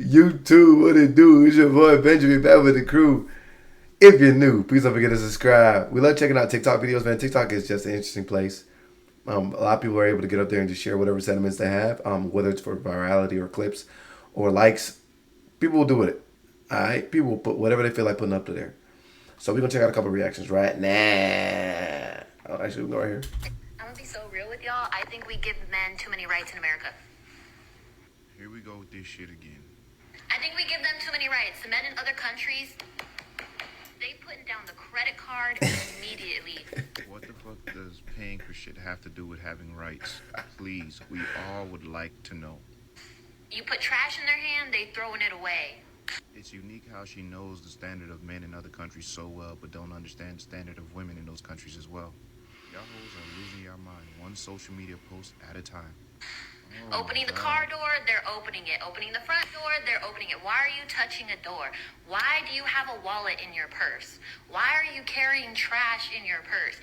You too, what it do? It's your boy Benjamin back with the crew. If you're new, please don't forget to subscribe. We love checking out TikTok videos, man. TikTok is just an interesting place. A lot of people are able to get up there and just share whatever sentiments they have, whether it's for virality or clips or likes. People will do it. All right, people will put whatever they feel like putting up to there. So we're gonna check out a couple of reactions right now. Oh, actually, we can go right here. I'm gonna be so real with y'all. I think we give men too many rights in America. Here we go with this shit again. I think we give them too many rights. The men in other countries, they putting down the credit card immediately. What the fuck does paying for shit have to do with having rights? Please, we all would like to know. You put trash in their hand, they throwing it away. It's unique how she knows the standard of men in other countries so well, but don't understand the standard of women in those countries as well. Y'all hoes are losing your mind, one social media post at a time. Oh, opening the car door, they're opening it. Opening the front door, they're opening it. Why are you touching a door? Why do you have a wallet in your purse? Why are you carrying trash in your purse?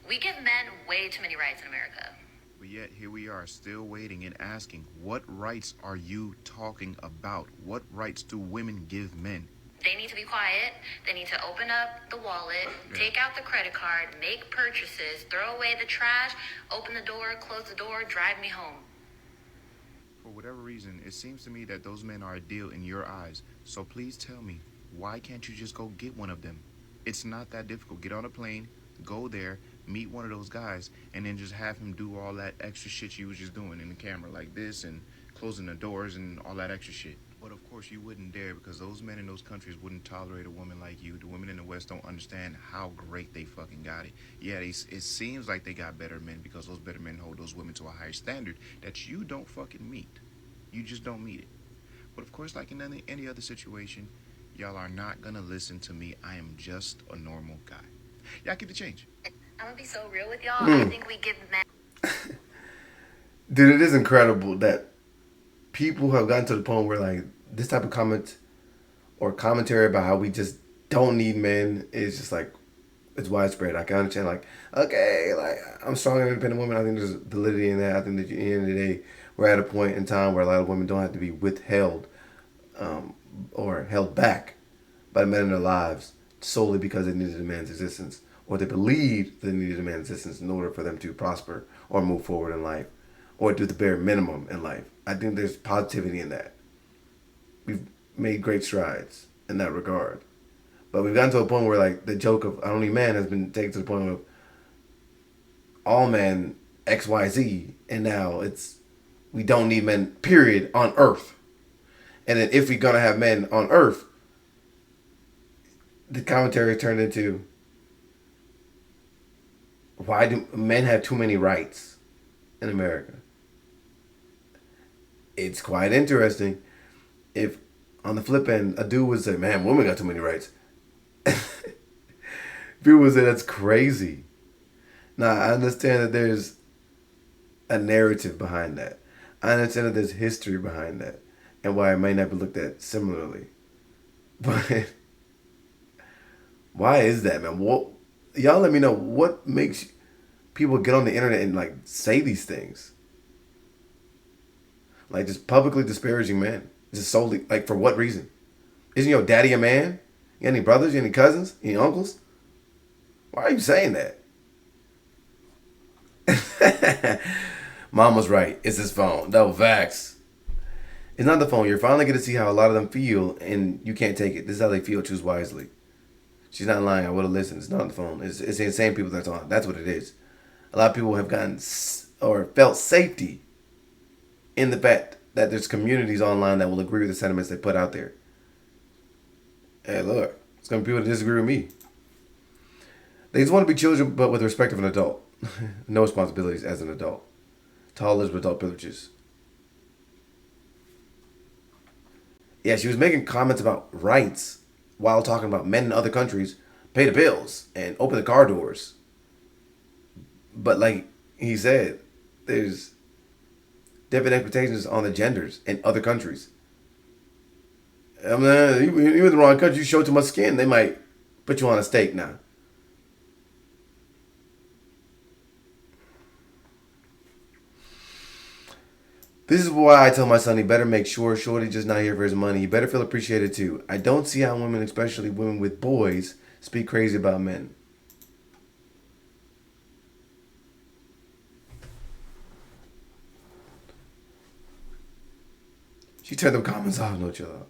We give men way too many rights in America. But yet here we are still waiting and asking, what rights are you talking about? What rights do women give men? They need to be quiet. They need to open up the wallet, take out the credit card, make purchases, throw away the trash, open the door, close the door, drive me home. For whatever reason, it seems to me that those men are a deal in your eyes. So please tell me, why can't you just go get one of them? It's not that difficult. Get on a plane, go there, meet one of those guys, and then just have him do all that extra shit you was just doing in the camera like this and closing the doors and all that extra shit. But of course you wouldn't dare, because those men in those countries wouldn't tolerate a woman like you. The women in the West don't understand how great they fucking got it. Yeah, it seems like they got better men because those better men hold those women to a higher standard that you don't fucking meet. You just don't meet it. But of course, like in any other situation, y'all are not gonna listen to me. I am just a normal guy. Y'all keep the change. I'm gonna be so real with y'all. I think we give men... Dude, it is incredible that people have gotten to the point where, like, this type of comment or commentary about how we just don't need men is just like, it's widespread. I can understand, like, okay, like, I'm a strong and independent woman. I think there's validity in that. I think that at the end of the day, we're at a point in time where a lot of women don't have to be withheld or held back by men in their lives solely because they needed a man's existence, or they believed they needed a man's existence in order for them to prosper or move forward in life or do the bare minimum in life. I think there's positivity in that. We've made great strides in that regard. But we've gotten to a point where, like, the joke of I don't need man has been taken to the point of all men XYZ, and now it's we don't need men, period, on earth. And then if we're going to have men on earth, the commentary turned into, why do men have too many rights in America? It's quite interesting if, on the flip end, a dude would say, man, women got too many rights. People would say, that's crazy. Now, I understand that there's a narrative behind that. I understand that there's history behind that and why it might not be looked at similarly. But why is that, man? Y'all let me know what makes people get on the internet and, like, say these things. Like, just publicly disparaging men. Just solely, like, for what reason? Isn't your daddy a man? You got any brothers? You got any cousins? Any uncles? Why are you saying that? Mom was right. It's his phone. No, facts. It's not the phone. You're finally going to see how a lot of them feel, and you can't take it. This is how they feel. Choose wisely. She's not lying. I would have listened. It's not the phone. It's the insane people that's on. That's what it is. A lot of people have gotten or felt safety in the fact that there's communities online that will agree with the sentiments they put out there. Hey, look. It's going to be people that disagree with me. They just want to be children, but with the respect of an adult. No responsibilities as an adult. Toddlers with adult privileges. Yeah, she was making comments about rights while talking about men in other countries pay the bills and open the car doors. But like he said, there's different expectations on the genders in other countries. I mean, you're in the wrong country, you show too much skin, they might put you on a stake now. This is why I tell my son he better make sure Shorty just not here for his money. He better feel appreciated too. I don't see how women, especially women with boys, speak crazy about men. She turned them comments off, no chill out.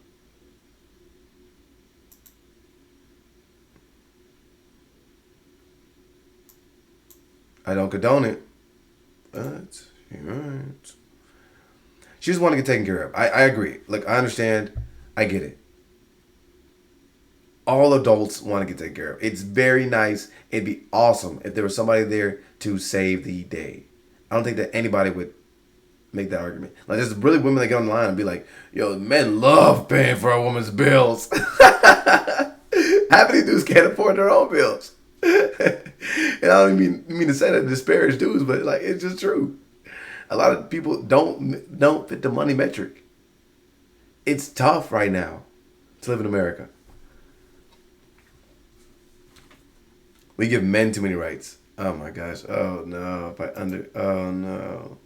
I don't condone it. But, right. She just want to get taken care of. I agree. Look, I understand. I get it. All adults want to get taken care of. It's very nice. It'd be awesome if there was somebody there to save the day. I don't think that anybody would make that argument. Like, there's really women that get online and be like, yo, men love paying for a woman's bills. Half of these dudes can't afford their own bills. And I don't mean to say that to disparage dudes, but like, it's just true. A lot of people don't fit the money metric. It's tough right now to live in America. We give men too many rights. Oh my gosh. Oh no. Oh no.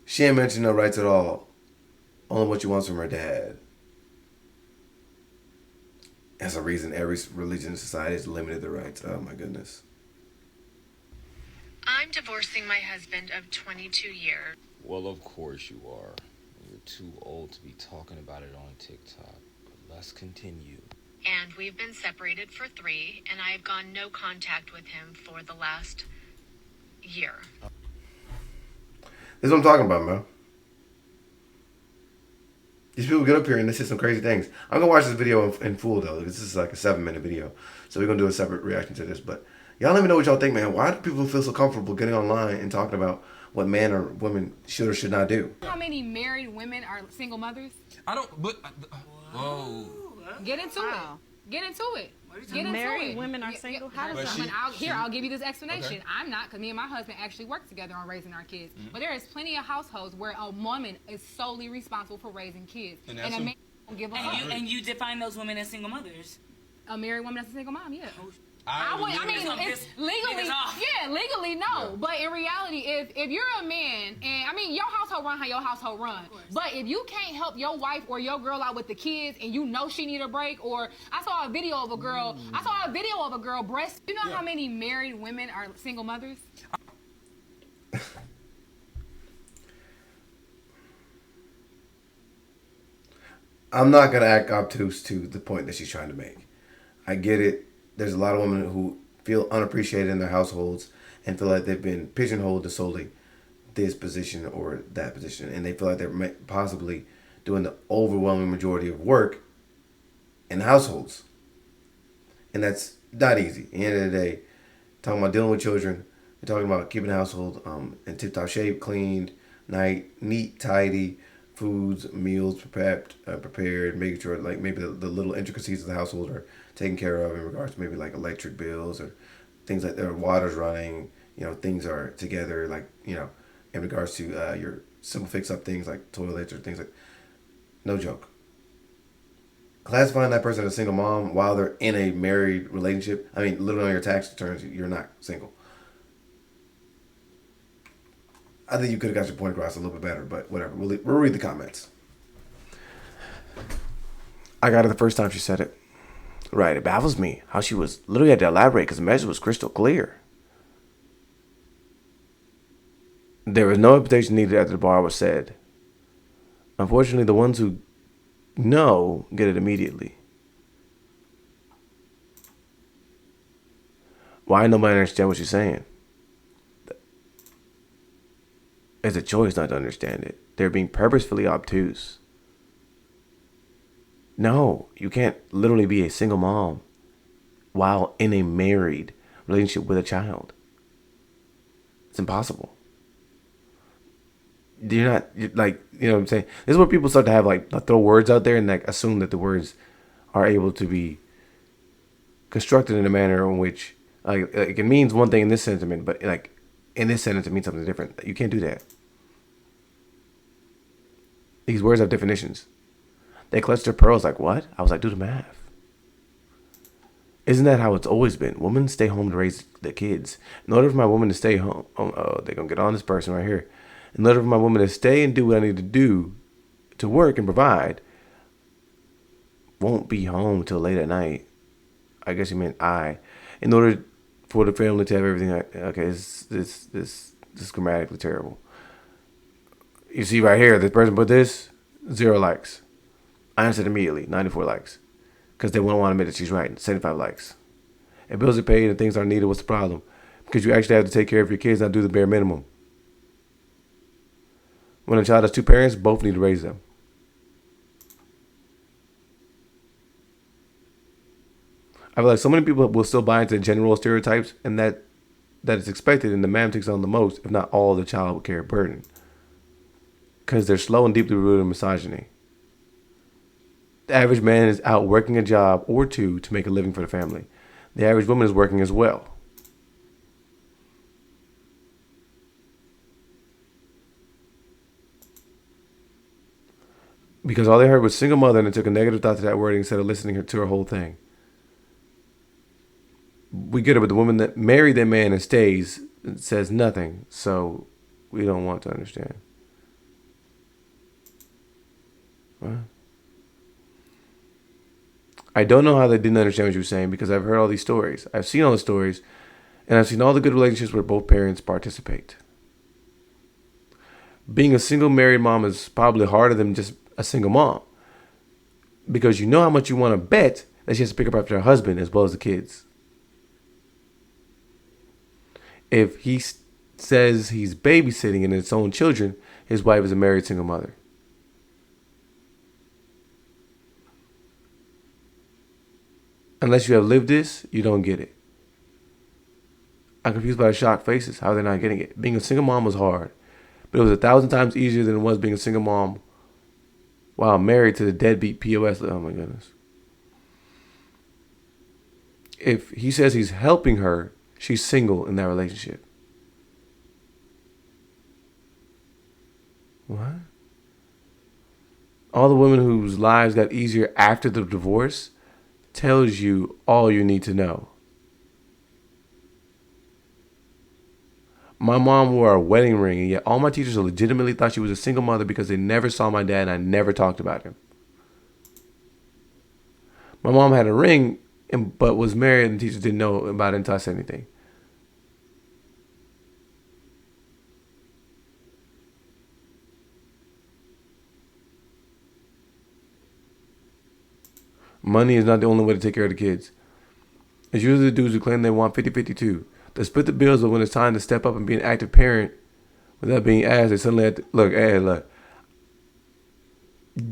She ain't mentioned no rights at all. Only what she wants from her dad. That's a reason every religion and society has limited their rights. Oh my goodness. I'm divorcing my husband of 22 years. Well, of course you are. You're too old to be talking about it on TikTok. But let's continue. And we've been separated for 3, and I have gone no contact with him for the last year. This is what I'm talking about, man. These people get up here and they say some crazy things. I'm gonna watch this video in full though, because this is like a 7-minute video. So we're gonna do a separate reaction to this. But y'all let me know what y'all think, man. Why do people feel so comfortable getting online and talking about what man or women should or should not do? How many married women are single mothers? I don't. But whoa. Get into it. Get into it. Get into Married it. women are single? How does But that? I'll give you this explanation. Okay. I'm not, because me and my husband actually work together on raising our kids. But there is plenty of households where a woman is solely responsible for raising kids, And and that's a man don't give a fuck. And you define those women as single mothers. A married woman that's a single mom, yeah. I mean, it's legally, legally no. Yeah. But in reality, if you're a man, and I mean, your household run how your household run. But if you can't help your wife or your girl out with the kids, and you know she need a break, or I saw a video of a girl, breast. You know how many married women are single mothers? I'm not gonna act obtuse to the point that she's trying to make. I get it. There's a lot of women who feel unappreciated in their households and feel like they've been pigeonholed to solely this position or that position, and they feel like they're possibly doing the overwhelming majority of work in households, and that's not easy. At the end of the day, talking about dealing with children, we're talking about keeping the household in tip-top shape, cleaned, neat, tidy, foods, meals prepared, making sure like maybe the little intricacies of the household are taken care of in regards to maybe like electric bills or things like their water's running, things are together, like, in regards to your simple fix up things like toilets or things like, no joke. Classifying that person as a single mom while they're in a married relationship, I mean, literally on your tax returns, you're not single. I think you could have got your point across a little bit better, but whatever. We'll read the comments. I got it the first time she said it. Right, it baffles me how she was literally had to elaborate because the message was crystal clear. There was no invitation needed after the bar was said. Unfortunately, the ones who know get it immediately. Why nobody understand what she's saying? It's a choice not to understand it. They're being purposefully obtuse. No, you can't literally be a single mom while in a married relationship with a child. It's impossible. You're not, like, you know what I'm saying? This is where people start to have, like, throw words out there and, like, assume that the words are able to be constructed in a manner in which, like it means one thing in this sentiment, but, like, in this sentence it means something different. You can't do that. These words have definitions. They clutched their pearls like, what? I was like, do the math. Isn't that how it's always been? Women stay home to raise the kids. In order for my woman to stay home, they're going to get on this person right here. In order for my woman to stay and do what I need to do to work and provide, won't be home till late at night. I guess you meant I. In order for the family to have everything. Okay, this is grammatically terrible. You see right here, this person put this 0 likes. I answered immediately, 94 likes, because they wouldn't want to admit that she's right. 75 likes. If bills are paid and things aren't needed, what's the problem? Because you actually have to take care of your kids, not do the bare minimum. When a child has 2 parents, both need to raise them. I feel like so many people will still buy into general stereotypes, and that it's expected, and the man takes on the most, if not all, of the child care burden. Because they're slow and deeply rooted in misogyny. The average man is out working a job or 2 to make a living for the family. The average woman is working as well. Because all they heard was single mother, and they took a negative thought to that wording instead of listening to her whole thing. We get it, but the woman that married that man and stays says nothing, so we don't want to understand. What? I don't know how they didn't understand what you were saying, because I've heard all these stories. I've seen all the stories, and I've seen all the good relationships where both parents participate. Being a single married mom is probably harder than just a single mom, because you know how much you want to bet that she has to pick up after her husband as well as the kids. If he says he's babysitting and his own children, his wife is a married single mother. Unless you have lived this, you don't get it. I'm confused by the shocked faces. How are they not getting it? Being a single mom was hard, but it was 1,000 times easier than it was being a single mom while married to the deadbeat POS. Oh my goodness. If he says he's helping her, she's single in that relationship. What? All the women whose lives got easier after the divorce tells you all you need to know. My mom wore a wedding ring, and yet all my teachers legitimately thought she was a single mother because they never saw my dad and I never talked about him. My mom had a ring, but was married, and the teachers didn't know about it until I said anything. Money is not the only way to take care of the kids. It's usually the dudes who claim they want 50-50 too. They split the bills, but when it's time to step up and be an active parent without being asked, they suddenly have to, look.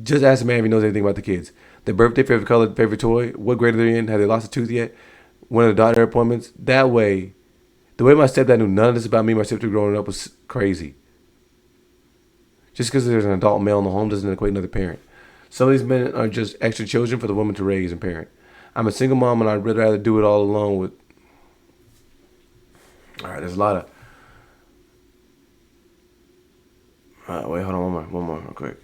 Just ask the man if he knows anything about the kids. Their birthday, favorite color, favorite toy, what grade are they in, have they lost a tooth yet, when are the doctor appointments. That way, the way my stepdad knew none of this about me, my sister growing up, was crazy. Just because there's an adult male in the home doesn't equate another parent. Some of these men are just extra children for the woman to raise and parent. I'm a single mom, and I'd rather do it all alone with... All right, there's a lot of... Wait, hold on, one more real quick.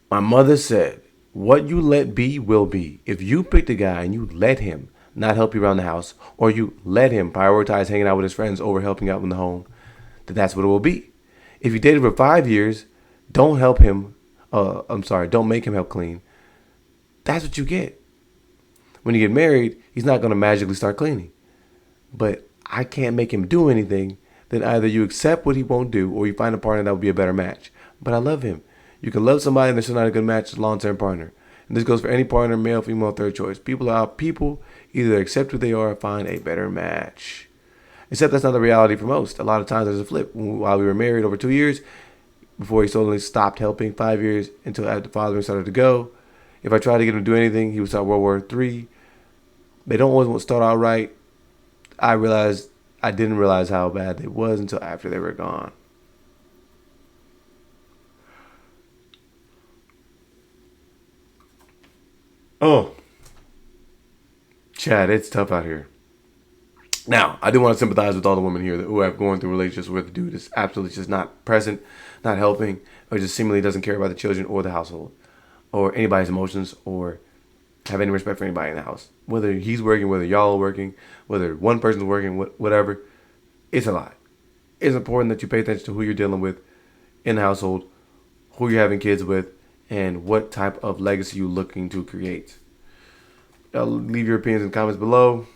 My mother said, what you let be will be. If you pick the guy and you let him not help you around the house, or you let him prioritize hanging out with his friends over helping out in the home, then that's what it will be. If you dated for 5 years, don't make him help clean. That's what you get. When you get married, he's not going to magically start cleaning. But I can't make him do anything. Then either you accept what he won't do, or you find a partner that will be a better match. But I love him. You can love somebody and they're still not a good match as a long-term partner. And this goes for any partner, male, female, third choice. People are people. Either accept who they are or find a better match. Except that's not the reality for most. A lot of times there's a flip. While we were married over 2 years, before he suddenly stopped helping, 5 years until after the father started to go. If I tried to get him to do anything, he would start World War III. They don't always start out right. I didn't realize how bad it was until after they were gone. Oh, Chad, it's tough out here. Now, I do want to sympathize with all the women here who have going through relationships where the dude is absolutely just not present, not helping, or just seemingly doesn't care about the children or the household, or anybody's emotions, or have any respect for anybody in the house. Whether he's working, whether y'all are working, whether one person's working, whatever, it's a lot. it's important that you pay attention to who you're dealing with in the household, who you're having kids with, and what type of legacy you're looking to create. Leave your opinions in the comments below.